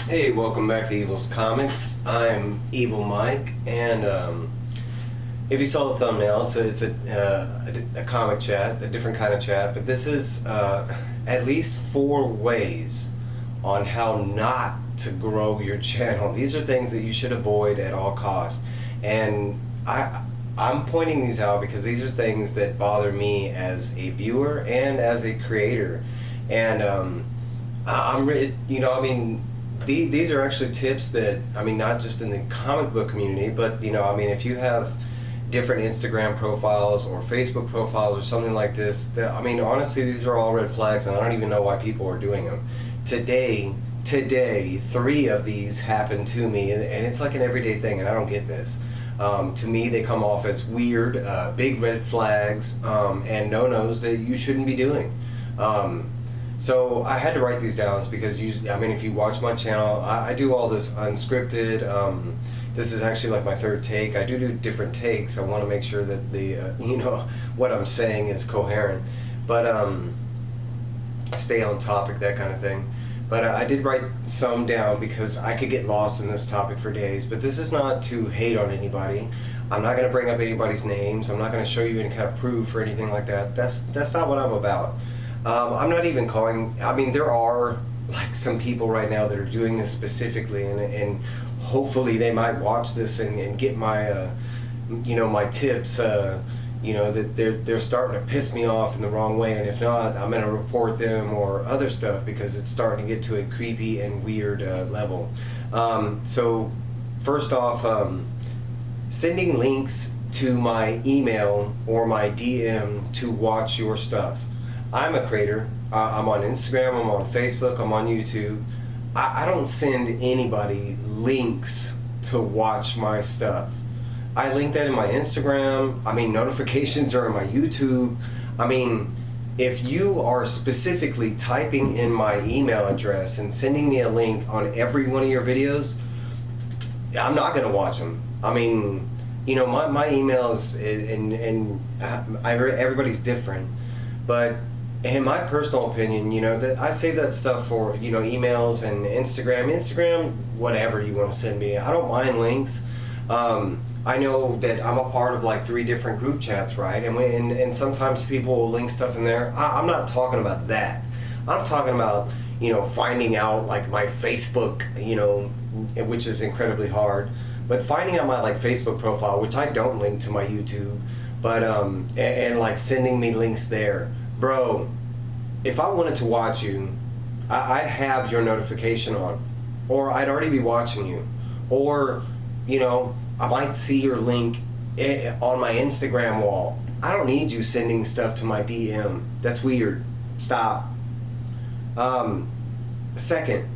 Hey, welcome back to Evil's Comics. I'm Evil Mike, and if you saw the thumbnail, it's a comic chat, a different kind of chat, but this is at least 4 ways on how not to grow your channel. These are things that you should avoid at all costs, and I'm pointing these out because these are things that bother me as a viewer and as a creator, and these are actually tips that, not just in the comic book community, but, if you have different Instagram profiles or Facebook profiles or something like this, honestly, these are all red flags, and I don't even know why people are doing them. Today, 3 of these happened to me, and it's like an everyday thing, and I don't get this. To me, they come off as weird, big red flags, and no-nos that you shouldn't be doing. So I had to write these down because if you watch my channel, I do all this unscripted. This is actually like my 3rd take. I do different takes. I want to make sure that the what I'm saying is coherent, but stay on topic, that kind of thing. But I did write some down because I could get lost in this topic for days. But this is not to hate on anybody. I'm not going to bring up anybody's names. I'm not going to show you any kind of proof or anything like that. That's not what I'm about. I'm not even calling, there are like some people right now that are doing this specifically, and hopefully they might watch this and get my, my tips, that they're starting to piss me off in the wrong way, and if not, I'm going to report them or other stuff because it's starting to get to a creepy and weird level. So first off, sending links to my email or my DM to watch your stuff. I'm a creator. I'm on Instagram, I'm on Facebook, I'm on YouTube. I don't send anybody links to watch my stuff. I link that in my Instagram. Notifications are in my YouTube. If you are specifically typing in my email address and sending me a link on every one of your videos, I'm not going to watch them. My emails, and everybody's different, but in my personal opinion, that I save that stuff for, emails and Instagram, whatever you want to send me. I don't mind links. I know that I'm a part of like 3 different group chats, right? And sometimes people will link stuff in there. I'm not talking about that. I'm talking about, finding out like my Facebook, which is incredibly hard. But finding out my like Facebook profile, which I don't link to my YouTube, but and like sending me links there. Bro, if I wanted to watch you, I'd have your notification on, or I'd already be watching you, or I might see your link on my Instagram wall. I don't need you sending stuff to my DM. That's weird. Stop. Second,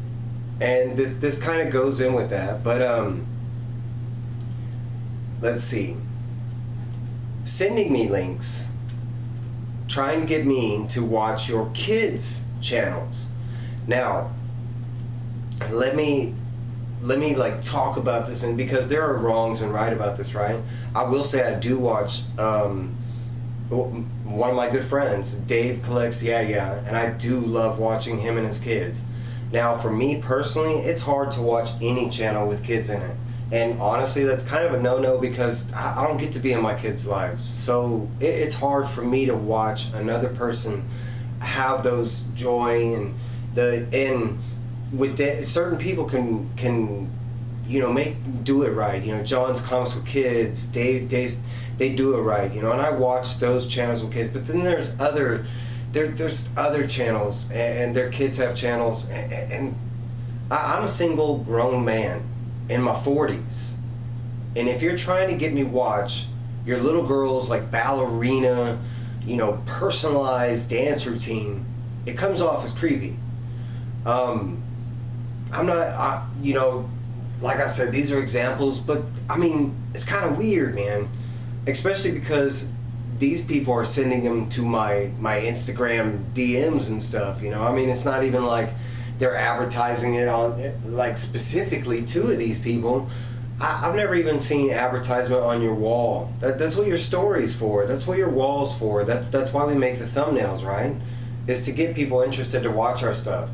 and this kind of goes in with that, but let's see. Sending me links, trying to get me to watch your kids' channels. Now, let me like talk about this, and because there are wrongs and right about this, right? I will say I do watch one of my good friends, Dave collects Yeah, and I do love watching him and his kids. Now, for me personally, it's hard to watch any channel with kids in it. And honestly, that's kind of a no-no because I don't get to be in my kids' lives. So it's hard for me to watch another person have those joy and certain people can do it right. John's Comics with Kids, Dave's, they do it right. And I watch those channels with kids. But then there's other channels, and their kids have channels, and I'm a single grown man in my 40s, and if you're trying to get me watch your little girl's like ballerina, personalized dance routine, it comes off as creepy. I'm not, like I said, these are examples, but it's kind of weird, man, especially because these people are sending them to my Instagram DMs and stuff. It's not even like they're advertising it on, like, specifically to these people. I've never even seen advertisement on your wall. That's what your story's for. That's what your wall's for. That's why we make the thumbnails, right? Is to get people interested to watch our stuff.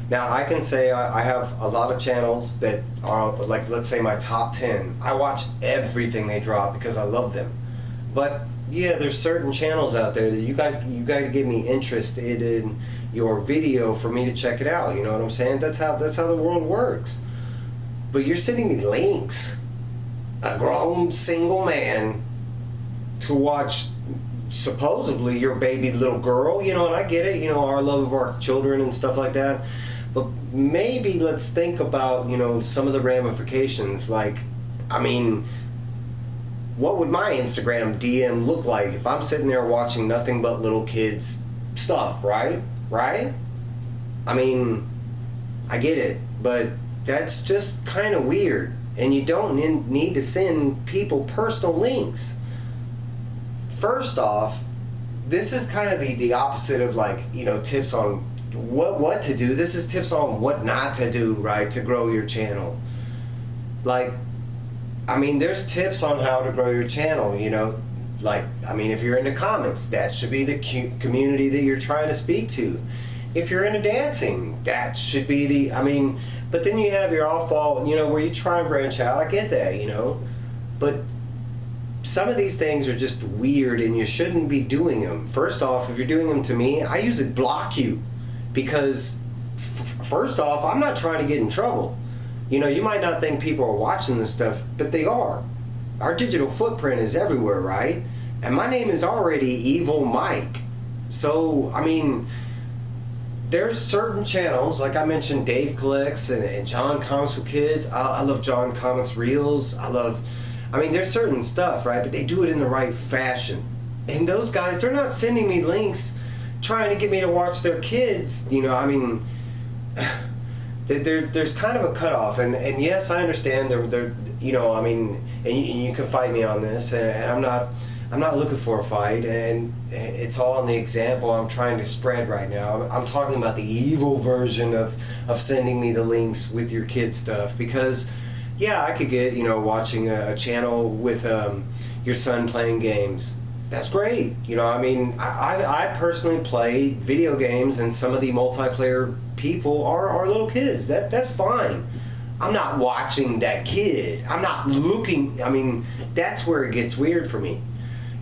Now I can say I have a lot of channels that are like, let's say my top 10. I watch everything they drop because I love them. But yeah, there's certain channels out there that you got to get me interested in your video for me to check it out. You know what I'm saying? That's how the world works. But you're sending me links, a grown single man, to watch supposedly your baby little girl, you know, and I get it, you know, our love of our children and stuff like that. But maybe let's think about, you know, some of the ramifications. Like, I mean, what would my Instagram DM look like if I'm sitting there watching nothing but little kids stuff, right? Right? I mean, I get it, but that's just kind of weird. And you don't need to send people personal links. First off, this is kind of the opposite of, like, you know, tips on what to do. This is tips on what not to do, right, to grow your channel. Like, I mean, there's tips on how to grow your channel, you know. Like, I mean, if you're into comics, that should be the community that you're trying to speak to. If you're into dancing, that should be the, I mean, but then you have your off-ball, you know, where you try and branch out. I get that, you know. But some of these things are just weird and you shouldn't be doing them. First off, if you're doing them to me, I usually block you because, first off, I'm not trying to get in trouble. You know, you might not think people are watching this stuff, but they are. Our digital footprint is everywhere, right? And my name is already Evil Mike. So, I mean, there's certain channels, like I mentioned, Dave Collects and John Comics with Kids. I love John Comics Reels. I mean, there's certain stuff, right? But they do it in the right fashion. And those guys, they're not sending me links trying to get me to watch their kids. You know, I mean, there's kind of a cutoff. And yes, I understand they're you know, I mean, and you can fight me on this. And I'm not looking for a fight. And it's all in the example I'm trying to spread right now. I'm talking about the evil version of sending me the links with your kid stuff. Because yeah, I could get, you know, watching a channel with your son playing games. That's great. You know, I mean, I personally play video games, and some of the multiplayer people are little kids. That's fine. I'm not watching that kid. I'm not looking. I mean, that's where it gets weird for me.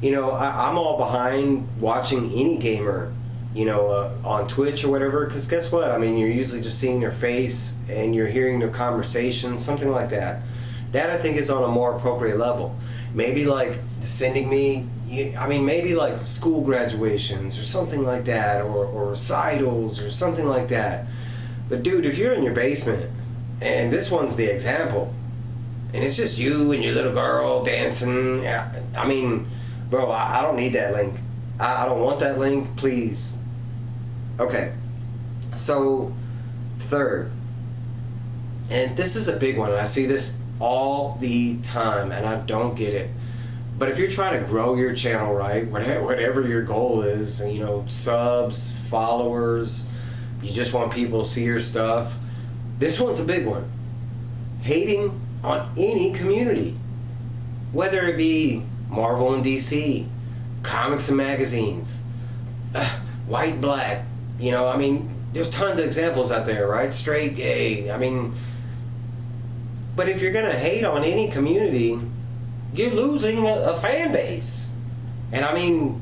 You know, I'm all behind watching any gamer, you know, on Twitch or whatever, because guess what? I mean, you're usually just seeing their face and you're hearing their conversation, something like that. That, I think, is on a more appropriate level. Maybe like sending me, I mean, maybe like school graduations or something like that, or recitals or something like that. But dude, if you're in your basement, and this one's the example, and it's just you and your little girl dancing, I mean, bro, I don't need that link. I don't want that link, please. Okay, so third, and this is a big one, and I see this all the time, and I don't get it. But if you're trying to grow your channel, right, whatever your goal is, you know, subs, followers, you just want people to see your stuff, this one's a big one. Hating on any community, whether it be Marvel and DC, comics and magazines, white, black, you know, I mean, there's tons of examples out there, right? Straight, gay, I mean, but if you're gonna hate on any community, you're losing a fan base. And I mean,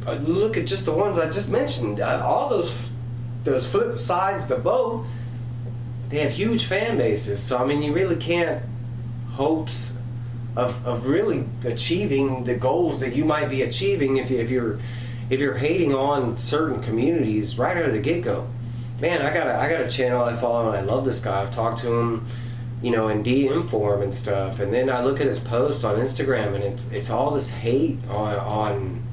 look at just the ones I just mentioned. All those flip sides to both, they have huge fan bases. So I mean, you really can't hopes of really achieving the goals that you might be achieving if you're hating on certain communities right out of the get-go. Man, I got a channel I follow and I love this guy. I've talked to him, you know, in DM form and stuff, and then I look at his post on Instagram, and it's all this hate on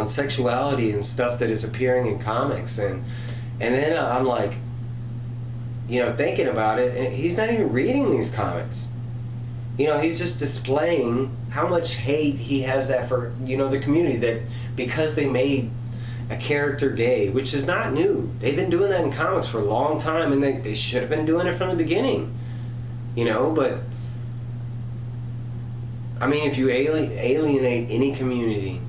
sexuality and stuff that is appearing in comics, and then I'm like, you know, thinking about it, and he's not even reading these comics. You know, he's just displaying how much hate he has that for, you know, the community, that because they made a character gay, which is not new. They've been doing that in comics for a long time, and they should have been doing it from the beginning. You know, but I mean, if you alienate any community,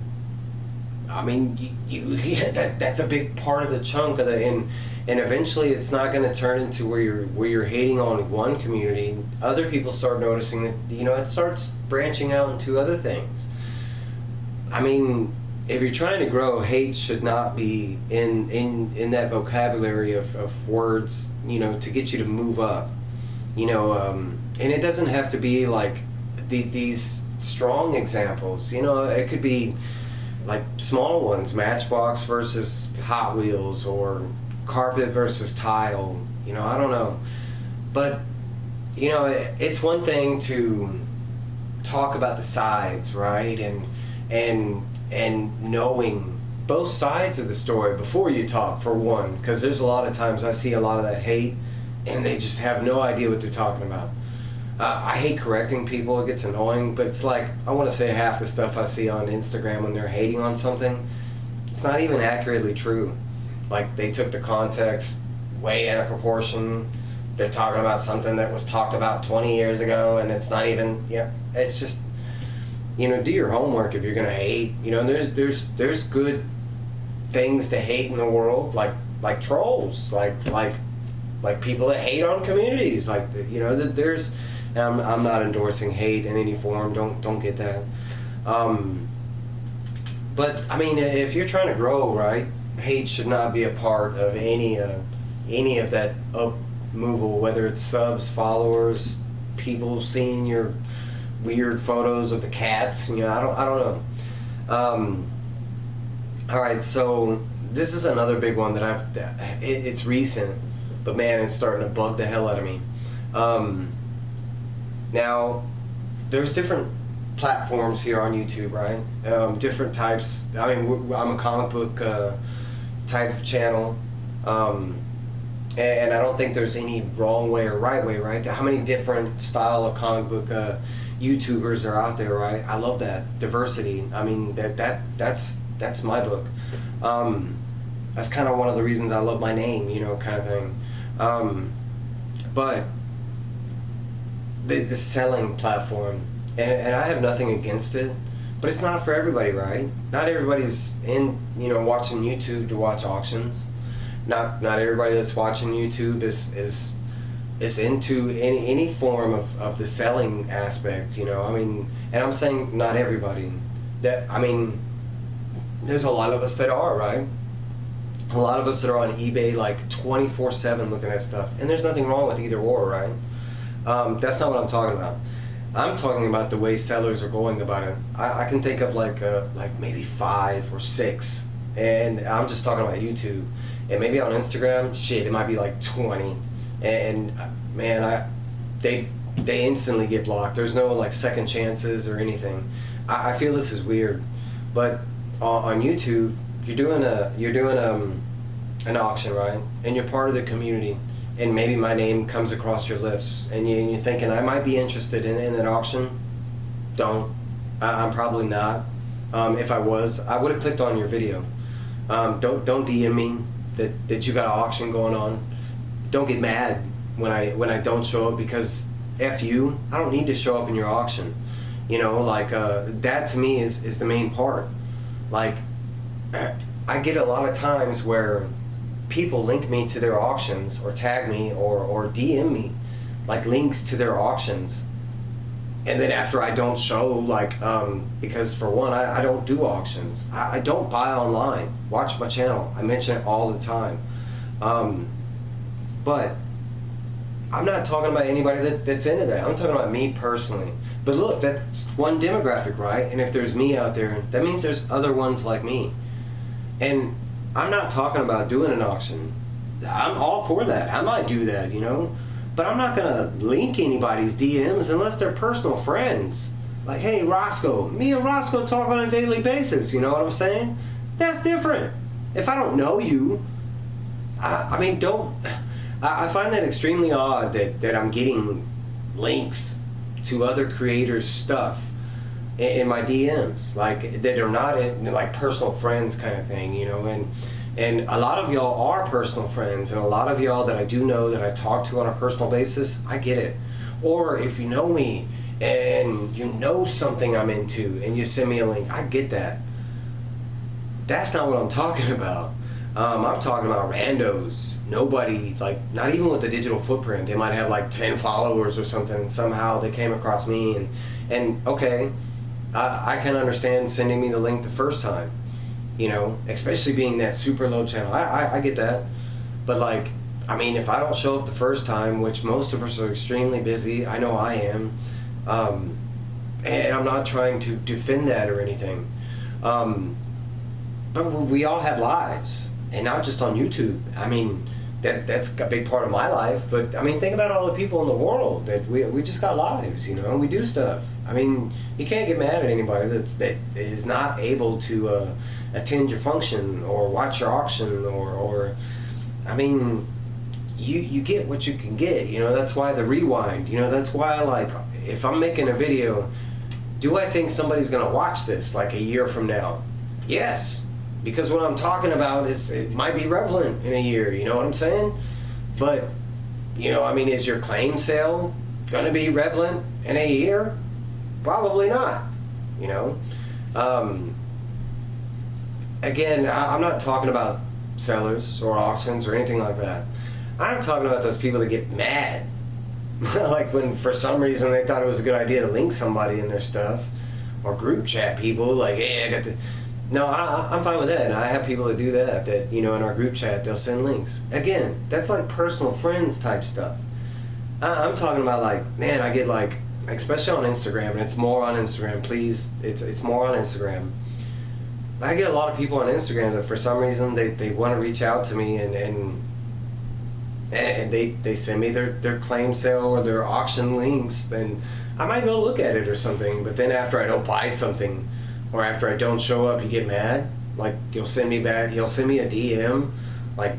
I mean, yeah, that's a big part of the chunk of the, and eventually it's not going to turn into where you're hating on one community. Other people start noticing that, you know, it starts branching out into other things. I mean, if you're trying to grow, hate should not be in that vocabulary of words, you know, to get you to move up. You know, and it doesn't have to be like these strong examples. You know, it could be like small ones, Matchbox versus Hot Wheels, or carpet versus tile. You know, I don't know. But, you know, it's one thing to talk about the sides, right? And knowing both sides of the story before you talk, for one, because there's a lot of times I see a lot of that hate and they just have no idea what they're talking about. I hate correcting people, it gets annoying, but it's like, I want to say half the stuff I see on Instagram when they're hating on something, it's not even accurately true. Like, they took the context way out of proportion. They're talking about something that was talked about 20 years ago, and it's not even, yeah, it's just, you know, do your homework if you're gonna hate. You know, there's good things to hate in the world, like trolls, like people that hate on communities, like, you know, that there's. I'm not endorsing hate in any form. Don't get that. But I mean, if you're trying to grow, right, hate should not be a part of any of that upmoval, whether it's subs, followers, people seeing your weird photos of the cats. You know, I don't know. All right, so this is another big one that it's recent, but man, it's starting to bug the hell out of me. Now, there's different platforms here on YouTube, right? Different types. I mean, I'm a comic book type of channel, and I don't think there's any wrong way or right way, right? How many different style of comic book YouTubers are out there, right? I love that diversity. I mean, that's my book. That's kind of one of the reasons I love my name, you know, kind of thing. But the selling platform, and I have nothing against it, but it's not for everybody, right? Not everybody's in, you know, watching YouTube to watch auctions. Not everybody that's watching YouTube is into any form of the selling aspect, you know. I mean, and I'm saying not everybody. That, I mean, there's a lot of us that are, right? A lot of us that are on eBay like 24/7 looking at stuff, and there's nothing wrong with either or, right? That's not what I'm talking about. I'm talking about the way sellers are going about it. I can think of like maybe 5 or 6, and I'm just talking about YouTube. And maybe on Instagram, shit, it might be like 20. And man, they instantly get blocked. There's no like second chances or anything. I feel this is weird, but on YouTube, you're doing an auction, right? And you're part of the community. And maybe my name comes across your lips, and you're thinking, I might be interested in an auction. Don't. I'm probably not. If I was, I would have clicked on your video. Don't DM me that you got an auction going on. Don't get mad when I don't show up, because F you, I don't need to show up in your auction. You know, like that to me is the main part. Like, I get a lot of times where people link me to their auctions, or tag me, or DM me like links to their auctions, and then after I don't show, like because for one, I don't do auctions. I don't buy online. Watch my channel, I mention it all the time. But I'm not talking about anybody that's into that. I'm talking about me personally. But look, that's one demographic, right? And if there's me out there, that means there's other ones like me. And I'm not talking about doing an auction. I'm all for that. I might do that, you know, but I'm not gonna link anybody's DMs unless they're personal friends. Like, hey, Roscoe, me and Roscoe talk on a daily basis, you know what I'm saying? That's different. If I don't know you, I mean, I find that extremely odd that I'm getting links to other creators' stuff in my DMs, like, that are not in, like, personal friends kind of thing, you know. And a lot of y'all are personal friends, and a lot of y'all that I do know, that I talk to on a personal basis, I get it. Or if you know me and you know something I'm into and you send me a link, I get that. That's not what I'm talking about. I'm talking about randos. Nobody, like, not even with a digital footprint. They might have like 10 followers or something, and somehow they came across me. And okay, I can understand sending me the link the first time, you know, especially being that super low channel. I get that. But, like, I mean, if I don't show up the first time, which most of us are extremely busy, I know I am, and I'm not trying to defend that or anything. But we all have lives, and not just on YouTube. I mean, that's a big part of my life, but I mean, think about all the people in the world that we just got lives, you know, and we do stuff. I mean, you can't get mad at anybody that is not able to attend your function or watch your auction or I mean, you get what you can get, you know. That's why the rewind, you know, that's why, like, if I'm making a video, do I think somebody's gonna watch this like a year from now? Yes, because what I'm talking about it might be relevant in a year, you know what I'm saying? But, you know, I mean, is your claim sale gonna be relevant in a year? Probably not, you know. Again, I'm not talking about sellers or auctions or anything like that. I'm talking about those people that get mad. Like when for some reason they thought it was a good idea to link somebody in their stuff, or group chat people, like, hey, I got to. No, I'm fine with that. And I have people that do that, you know, in our group chat, they'll send links. Again, that's like personal friends type stuff. I'm talking about, like, man, I get, like, especially on Instagram, and it's more on Instagram, please, it's more on Instagram. I get a lot of people on Instagram that for some reason they want to reach out to me and they send me their claim sale or their auction links. Then I might go look at it or something, but then after I don't buy something or after I don't show up, you get mad. Like, you'll send me a DM, like,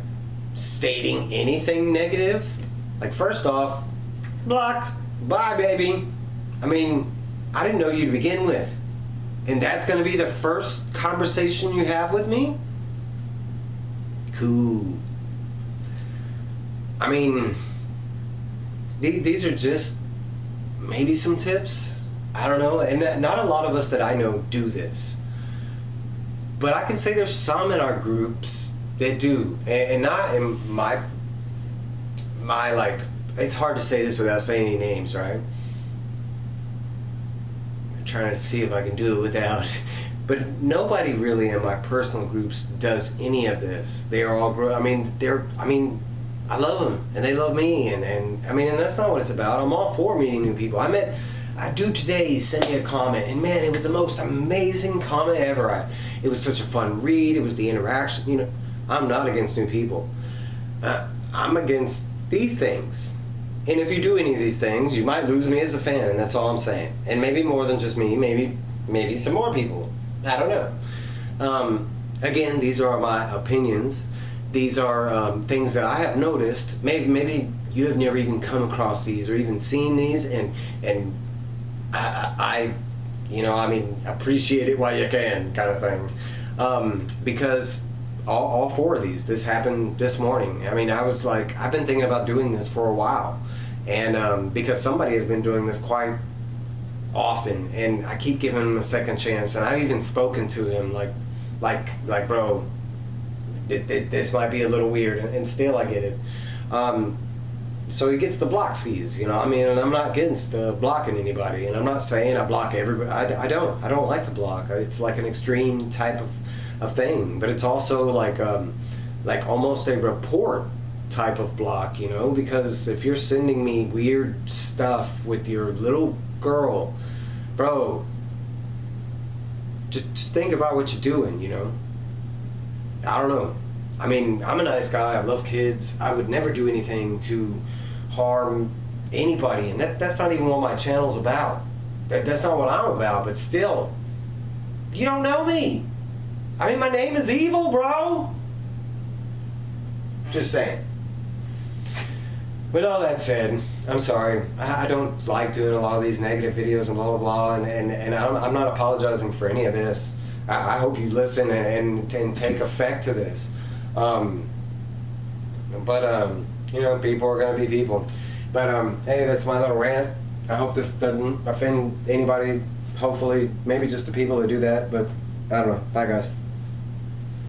stating anything negative. Like, first off, block, bye baby. I mean, I didn't know you to begin with. And that's going to be the first conversation you have with me? Cool. I mean, these are just maybe some tips. I don't know. And not a lot of us that I know do this. But I can say there's some in our groups that do. And not in my like, it's hard to say this without saying any names, right? Trying to see if I can do it without, but nobody really in my personal groups does any of this. They are all I mean, I love them and they love me, and I mean, and that's not what it's about. I'm all for meeting new people. I do today send me a comment, and man, it was the most amazing comment ever. It was such a fun read. It was the interaction. You know, I'm not against new people. I'm against these things. And if you do any of these things, you might lose me as a fan, and that's all I'm saying. And maybe more than just me, maybe some more people. I don't know. Again, these are my opinions. These are things that I have noticed. Maybe you have never even come across these or even seen these, and I you know, I mean, appreciate it while you can, kind of thing. Because all four of these, this happened this morning. I mean, I was like, I've been thinking about doing this for a while, and because somebody has been doing this quite often, and I keep giving him a second chance, and I've even spoken to him like bro, this might be a little weird, and still I get it. So he gets the block skis, you know. I mean, and I'm not against blocking anybody, and I'm not saying I block everybody. I don't like to block. It's like an extreme type of thing, but it's also like almost a report type of block, you know, because if you're sending me weird stuff with your little girl, bro, just think about what you're doing, you know. I don't know. I mean, I'm a nice guy. I love kids. I would never do anything to harm anybody, and that's not even what my channel's about. That's not what I'm about, but still, you don't know me. I mean, my name is Evil, bro. Just saying. With all that said, I'm sorry. I don't like doing a lot of these negative videos and blah, blah, blah, and I'm not apologizing for any of this. I hope you listen and take effect to this. You know, people are going to be people. But, hey, that's my little rant. I hope this doesn't offend anybody. Hopefully, maybe just the people that do that, but I don't know. Bye, guys.